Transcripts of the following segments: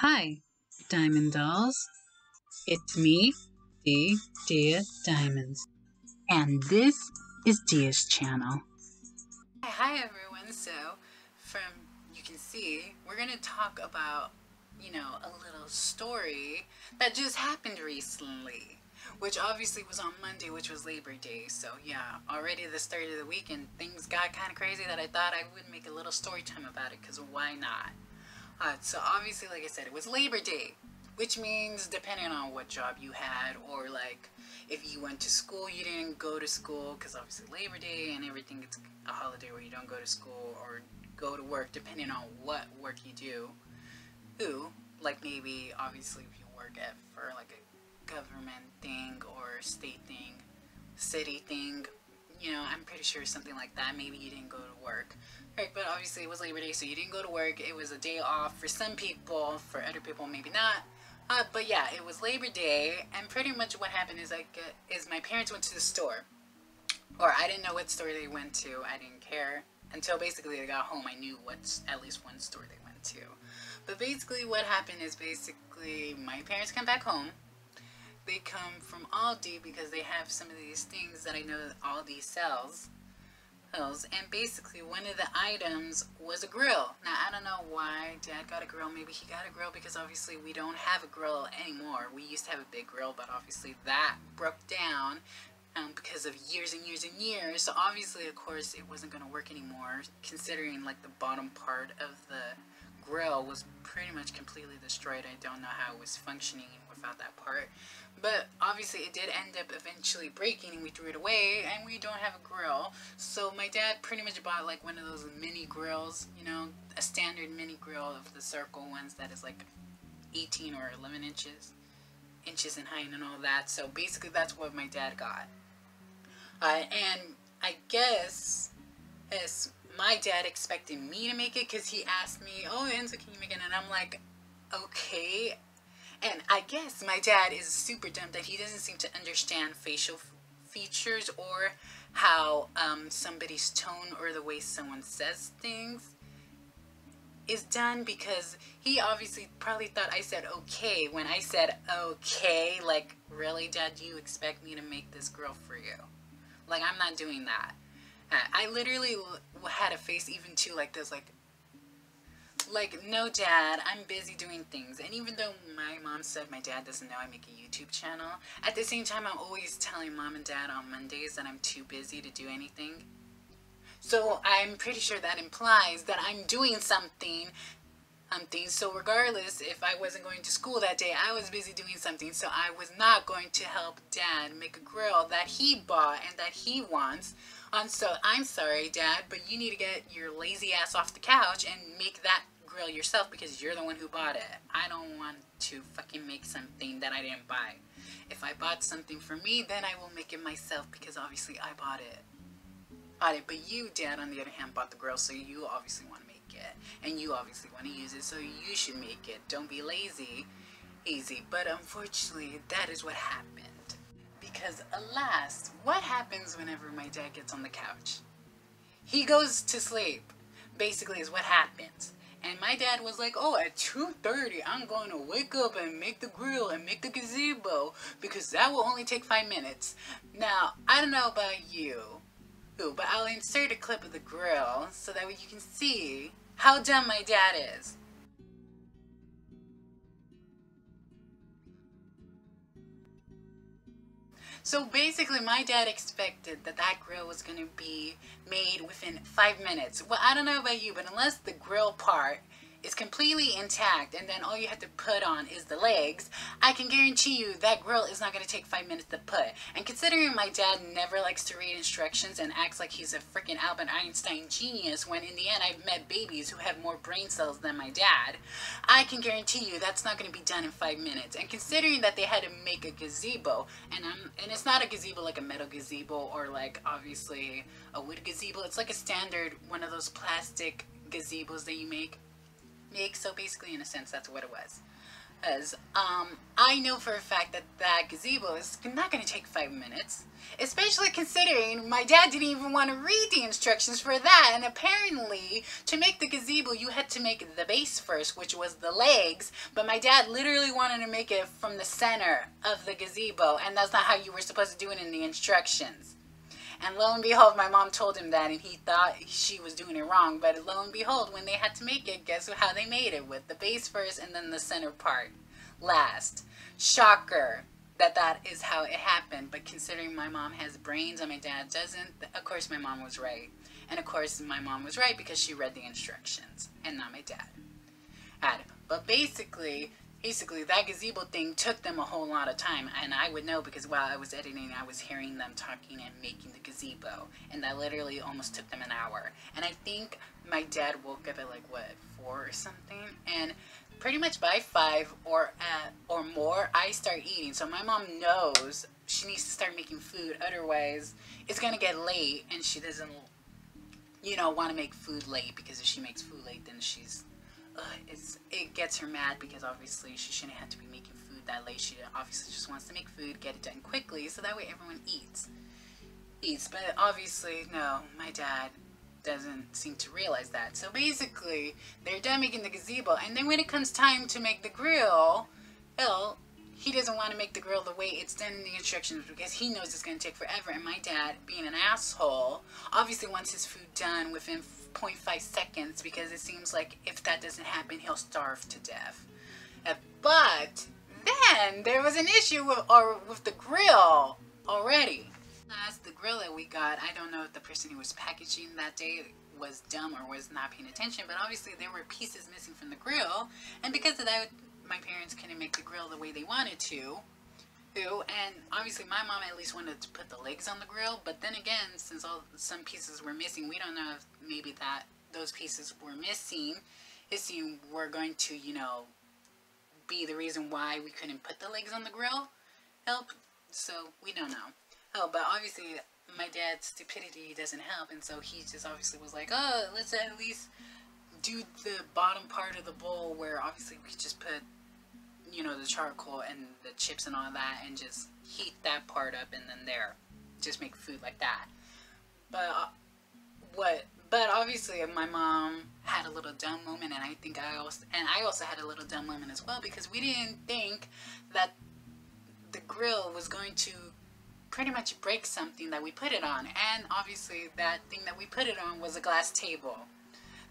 Hi, Diamond Dolls. It's me, Dia Diamonds. And this is Dia's channel. Hi everyone. So, from you can see, we're going to talk about, a little story that just happened recently, which obviously was on Monday, which was Labor Day. So, yeah, already the start of the week and things got kind of crazy that I thought I would make a little story time about it, because why not? So obviously, like I said, it was Labor Day, which means depending on what job you had, or like if you went to school, you didn't go to school, because obviously Labor Day and everything, it's a holiday where you don't go to school or go to work, depending on what work you do. Who, like maybe obviously if you work at for like a government thing or state thing, city thing, I'm pretty sure something like that. Maybe you didn't go to work. Right, but obviously it was Labor Day, so you didn't go to work. It was a day off for some people, for other people maybe not. But yeah, it was Labor Day, and pretty much what happened is my parents went to the store, or I didn't know what store they went to. I didn't care until basically they got home. I knew what at least one store they went to. But basically what happened is basically my parents come back home. They come from Aldi because they have some of these things that I know that Aldi sells. And basically one of the items was a grill. Now I don't know why Dad got a grill. Maybe he got a grill because obviously we don't have a grill anymore. We used to have a big grill, but obviously that broke down because of years and years and years. So obviously, of course, it wasn't going to work anymore, considering like the bottom part of the grill was pretty much completely destroyed. I don't know how it was functioning without that part. But obviously it did end up eventually breaking, and we threw it away, and we don't have a grill. So my dad pretty much bought like one of those mini grills, a standard mini grill of the circle ones that is like 18 or 11 inches in height and all that. So basically that's what my dad got. And I guess as my dad expected me to make it, because he asked me, oh, Enzo, can you make it? And I'm like, okay. And I guess my dad is super dumb that he doesn't seem to understand facial features or how somebody's tone or the way someone says things is done, because he obviously probably thought I said okay when I said okay. Like, really, Dad, do you expect me to make this grill for you? Like, I'm not doing that. I literally had a face even too like this, like, no, Dad, I'm busy doing things. And even though my mom said my dad doesn't know I make a YouTube channel, at the same time, I'm always telling Mom and Dad on Mondays that I'm too busy to do anything. So I'm pretty sure that implies that I'm doing something. So regardless, if I wasn't going to school that day, I was busy doing something. So I was not going to help Dad make a grill that he bought and that he wants. So I'm sorry, Dad, but you need to get your lazy ass off the couch and make that grill yourself, because you're the one who bought it. I don't want to fucking make something that I didn't buy. If I bought something for me, then I will make it myself, because obviously I bought it. But you, Dad, on the other hand, bought the grill, so you obviously want to make it. And you obviously want to use it, so you should make it. Don't be lazy. Easy. But unfortunately, that is what happened. Because alas, what happens whenever my dad gets on the couch? He goes to sleep, basically, is what happens. And my dad was like, oh, at 2:30, I'm going to wake up and make the grill and make the gazebo, because that will only take 5 minutes. Now, I don't know about you, but I'll insert a clip of the grill so that way you can see how dumb my dad is. So basically, my dad expected that that grill was going to be made within 5 minutes. Well, I don't know about you, but unless the grill part is completely intact and then all you have to put on is the legs, I can guarantee you that grill is not going to take 5 minutes to put. And considering my dad never likes to read instructions and acts like he's a freaking Albert Einstein genius, when in the end I've met babies who have more brain cells than my dad, I can guarantee you that's not going to be done in 5 minutes. And considering that they had to make a gazebo, and it's not a gazebo like a metal gazebo or like obviously a wood gazebo, it's like a standard one of those plastic gazebos that you make. So basically, in a sense, that's what it was. Because I know for a fact that that gazebo is not going to take 5 minutes. Especially considering my dad didn't even want to read the instructions for that. And apparently, to make the gazebo, you had to make the base first, which was the legs. But my dad literally wanted to make it from the center of the gazebo. And that's not how you were supposed to do it in the instructions. And lo and behold, my mom told him that, and he thought she was doing it wrong. But lo and behold, when they had to make it, guess how they made it? With the base first and then the center part last. Shocker that that is how it happened. But considering my mom has brains and my dad doesn't, of course my mom was right. And of course my mom was right because she read the instructions and not my dad. But basically that gazebo thing took them a whole lot of time, and I would know because while I was editing I was hearing them talking and making the gazebo, and that literally almost took them an hour. And I think my dad woke up at like what, 4 or something, and pretty much by 5 or more I start eating. So my mom knows she needs to start making food, otherwise it's gonna get late and she doesn't, you know, want to make food late, because if she makes food late then she's it gets her mad, because obviously she shouldn't have to be making food that late. She obviously just wants to make food, get it done quickly, so that way everyone eats. But obviously, no, my dad doesn't seem to realize that. So basically, they're done making the gazebo, and then when it comes time to make the grill, well, he doesn't want to make the grill the way it's done in the instructions because he knows it's going to take forever. And my dad, being an asshole, obviously wants his food done within 0.5 seconds, because it seems like if that doesn't happen, he'll starve to death. But then there was an issue with the grill already. The grill that we got, I don't know if the person who was packaging that day was dumb or was not paying attention, but obviously there were pieces missing from the grill, and because of that, my parents couldn't make the grill the way they wanted to. And obviously my mom at least wanted to put the legs on the grill, but then again, since some pieces were missing, we don't know if maybe that those pieces were missing were going to, you know, be the reason why we couldn't put the legs on the grill. So we don't know. But obviously my dad's stupidity doesn't help, and so he just obviously was like, oh, let's at least do the bottom part of the bowl where obviously we just put, you know, the charcoal and the chips and all that, and just heat that part up, and then just make food like that. But obviously my mom had a little dumb moment, and I also had a little dumb moment as well, because we didn't think that the grill was going to pretty much break something that we put it on. And obviously that thing that we put it on was a glass table.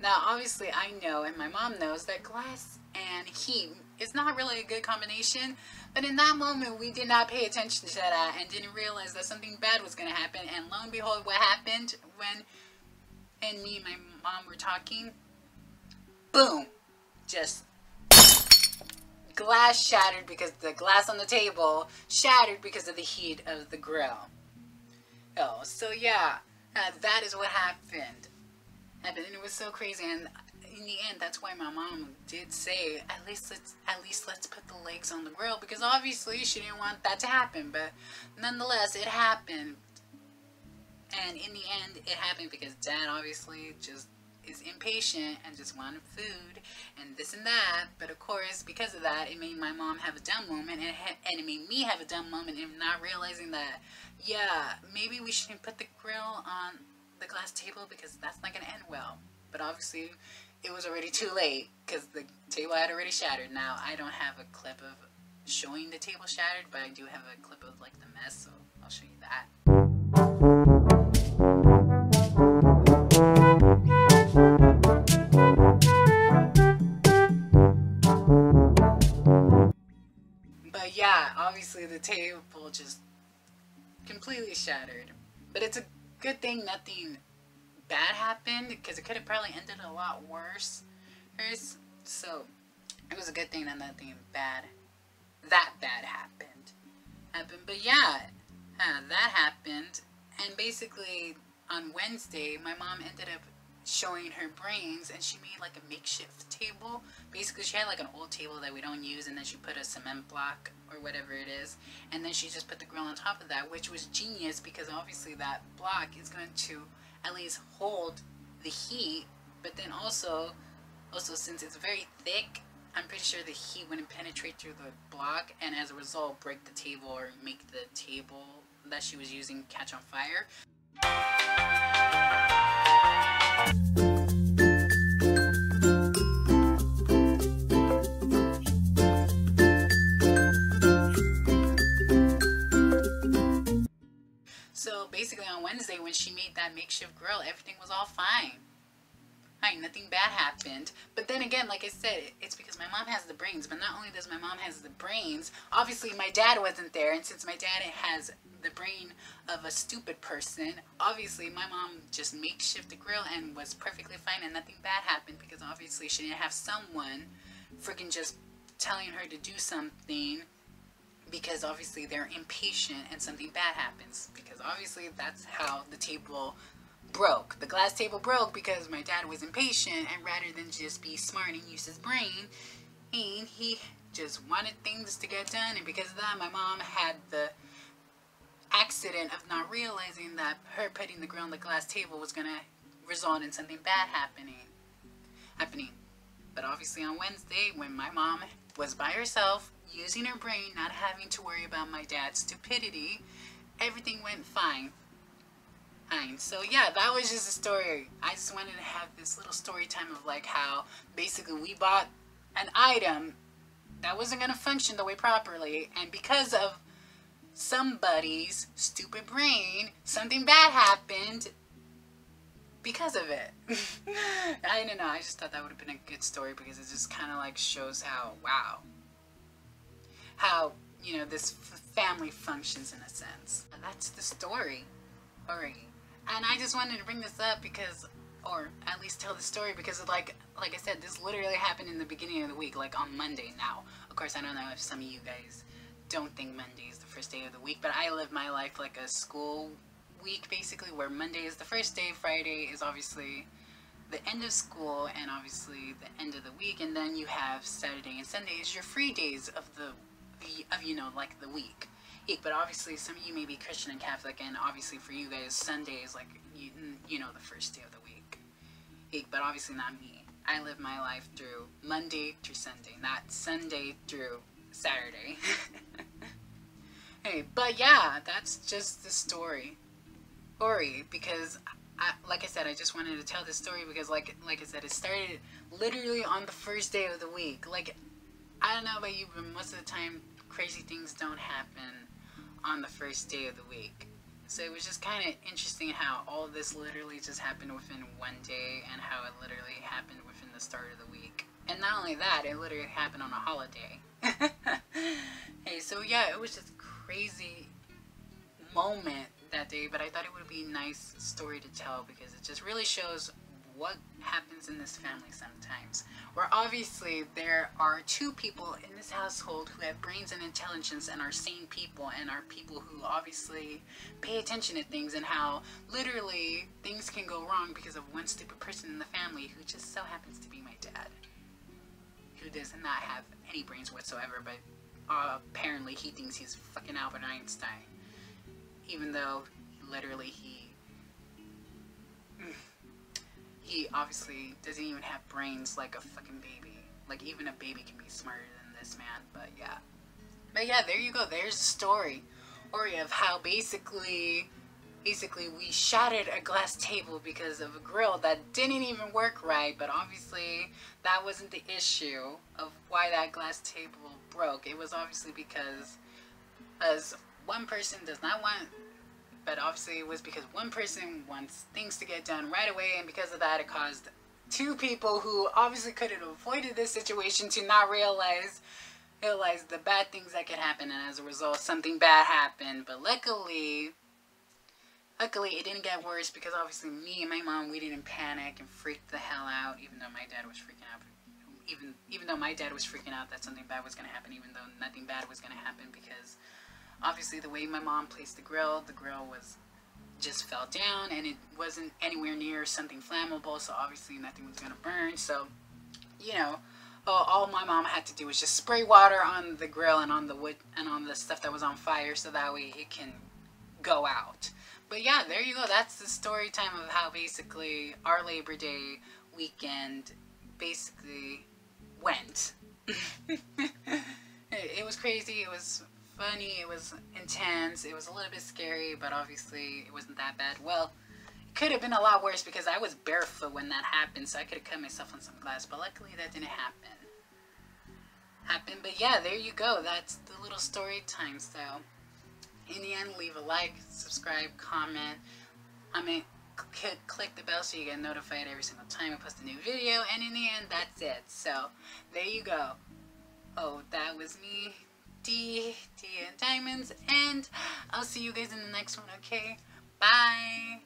Now obviously I know, and my mom knows, that glass and heat is not really a good combination, but in that moment we did not pay attention to that and didn't realize that something bad was going to happen. And lo and behold, what happened when me and my mom were talking, boom, just glass shattered, because the glass on the table shattered because of the heat of the grill. So yeah, that is what happened. And it was so crazy, and in the end, that's why my mom did say, at least let's put the legs on the grill, because obviously she didn't want that to happen. But nonetheless, it happened. And in the end, it happened because Dad obviously just is impatient and just wanted food and this and that. But of course, because of that, it made my mom have a dumb moment, and it made me have a dumb moment in not realizing that, yeah, maybe we shouldn't put the grill on the glass table, because that's not going to end well. But obviously, it was already too late, because the table had already shattered. Now, I don't have a clip of showing the table shattered, but I do have a clip of like the mess, so I'll show you that. But yeah, obviously the table just completely shattered. But it's a good thing nothing bad happened, because it could have probably ended a lot worse. So it was a good thing that nothing bad happened. But yeah, that happened. And basically on Wednesday, my mom ended up showing her brains, and she made like a makeshift table. Basically she had like an old table that we don't use, and then she put a cement block or whatever it is, and then she just put the grill on top of that, which was genius, because obviously that block is going to at least hold the heat. But then also since it's very thick, I'm pretty sure the heat wouldn't penetrate through the block, and as a result break the table or make the table that she was using catch on fire. So basically on Wednesday when she made that makeshift grill, everything was all fine. Nothing bad happened. But then again, like I said, it's because my mom has the brains. But not only does my mom has the brains, obviously my dad wasn't there. And since my dad has the brain of a stupid person, obviously my mom just makeshift the grill and was perfectly fine and nothing bad happened, because obviously she didn't have someone freaking just telling her to do something because obviously they're impatient and something bad happens. Because obviously that's how the table broke. The glass table broke because my dad was impatient, and rather than just be smart and use his brain, he just wanted things to get done. And because of that, my mom had the accident of not realizing that her putting the grill on the glass table was gonna result in something bad happening. But obviously on Wednesday, when my mom was by herself, using her brain, not having to worry about my dad's stupidity, everything went fine. So yeah, that was just a story. I just wanted to have this little story time of like how basically we bought an item that wasn't going to function the way properly, and because of somebody's stupid brain, something bad happened because of it. I don't know, I just thought that would have been a good story, because it just kind of like shows how, wow, how, you know, this family functions in a sense. And that's the story already. And I just wanted to bring this up because, or at least tell the story, because of like I said, this literally happened in the beginning of the week, like on Monday. Now, of course, I don't know if some of you guys don't think Monday is the first day of the week, but I live my life like a school week, basically, where Monday is the first day, Friday is obviously the end of school, and obviously the end of the week, and then you have Saturday and Sunday is your free days of you know, like the week. But obviously some of you may be Christian and Catholic, and obviously for you guys Sunday is like, you know, the first day of the week. But obviously not me. I live my life through Monday through Sunday, not Sunday through Saturday. Hey, but yeah, that's just the story. Because like I said, I just wanted to tell this story because like I said, it started literally on the first day of the week. Like, I don't know about you, but most of the time crazy things don't happen on the first day of the week. So it was just kind of interesting how all of this literally just happened within one day, and how it literally happened within the start of the week. And not only that, it literally happened on a holiday. Hey, so yeah, it was just a crazy moment that day, but I thought it would be a nice story to tell, because it just really shows what happens in this family sometimes, where obviously there are two people in this household who have brains and intelligence and are sane people, and are people who obviously pay attention to things, and how literally things can go wrong because of one stupid person in the family who just so happens to be my dad, who does not have any brains whatsoever, but apparently he thinks he's fucking Albert Einstein, even though literally he obviously doesn't even have brains like a fucking baby. Like, even a baby can be smarter than this man. But yeah, there you go. There's the story of how basically we shattered a glass table because of a grill that didn't even work right. But obviously that wasn't the issue of why that glass table broke. It was obviously because as one person does not want, but obviously it was because one person wants things to get done right away, and because of that it caused two people who obviously could have avoided this situation to not realize the bad things that could happen, and as a result something bad happened. But luckily it didn't get worse, because obviously me and my mom, we didn't panic and freak the hell out, even though my dad was freaking out. Even though my dad was freaking out that something bad was going to happen, even though nothing bad was going to happen, because obviously the way my mom placed the grill was just fell down, and it wasn't anywhere near something flammable, so obviously nothing was gonna burn. So, you know, all my mom had to do was just spray water on the grill and on the wood and on the stuff that was on fire, so that way it can go out. But yeah, there you go. That's the story time of how basically our Labor Day weekend basically went. crazy, it was funny, it was intense, it was a little bit scary, but obviously it wasn't that bad. Well, it could have been a lot worse because I was barefoot when that happened, so I could have cut myself on some glass, but luckily that didn't happen. But yeah, there you go. That's the little story time. So in the end, leave a like, subscribe, comment. Click the bell so you get notified every single time I post a new video. And in the end, that's it. So there you go. Oh, that was me, Dia and Diamonds, and I'll see you guys in the next one. Okay, bye.